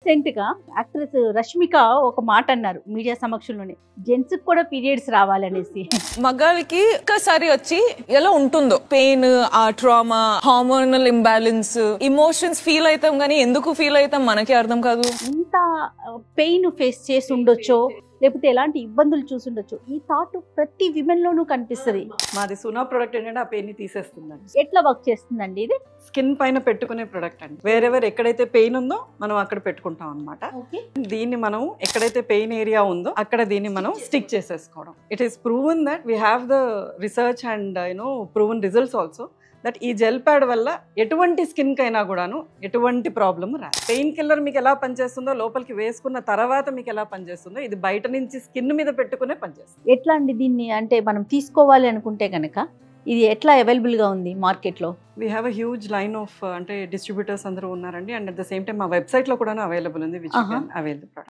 Recent గా actress Rashmika ఒక మాట అన్నారు మీడియా సమక్షంలోనే, జెంట్స్ కూడా పీరియడ్స్ రావాలనేసి. మగాళ్ళకి ఒక్కసారి వచ్చి ఎలా ఉంటుందో పెయిన్, ఆ trauma, hormonal imbalance, emotions feel అవుతాం కానీ ఎందుకు ఫీల్ అవుతాం మనకి అర్థం కాదు. ఇంత పెయిన్ ఫేస్ చేసి ఉండొచ్చో లేకపోతే ఎలాంటి ఇబ్బందులు చూసుండొచ్చు, ఈ థాట్ ప్రతి విమెన్ లోనూ కనిపిస్తుంది. మాది సునా ప్రొడక్ట్ ఏంటంటే ఆ పెయిన్ ని తీసేస్తుందండి. ఎట్లా వర్క్ చేస్తుందండి ఇది? స్కిన్ పైన పెట్టుకునే ప్రొడక్ట్ అండి. వేరెవర్ ఎక్కడైతే పెయిన్ ఉందో మనం అక్కడ పెట్టుకుంటాం అనమాట. దీన్ని మనం ఎక్కడైతే పెయిన్ ఏరియా ఉందో అక్కడ దీన్ని మనం స్టిక్ చేసేసుకోవడం. It is proven that we have the research and proven results also that ఈ జెల్ ప్యాడ్ వల్ల ఎటువంటి స్కిన్ కైనా కూడాను ఎటువంటి ప్రాబ్లమ్ రాదు. పెయిన్ కిల్లర్ మీకు ఎలా పనిచేస్తుందో లోపలికి వేసుకున్న తర్వాత మీకు ఎలా పనిచేస్తుందో ఇది బయట నుంచి స్కిన్ మీద పెట్టుకునే పనిచేస్తుంది. ఎట్లా అండి దీన్ని, అంటే మనం తీసుకోవాలి అనుకుంటే కనుక ఇది ఎట్లా అవైలబుల్ గా ఉంది మార్కెట్ లో? We have a huge line of అంటే డిస్ట్రిబ్యూటర్స్ అందరూ ఉన్నారండి. And at the same time మా వెబ్సైట్ లో కూడా అవైలబుల్ ఉంది, which you can avail the product.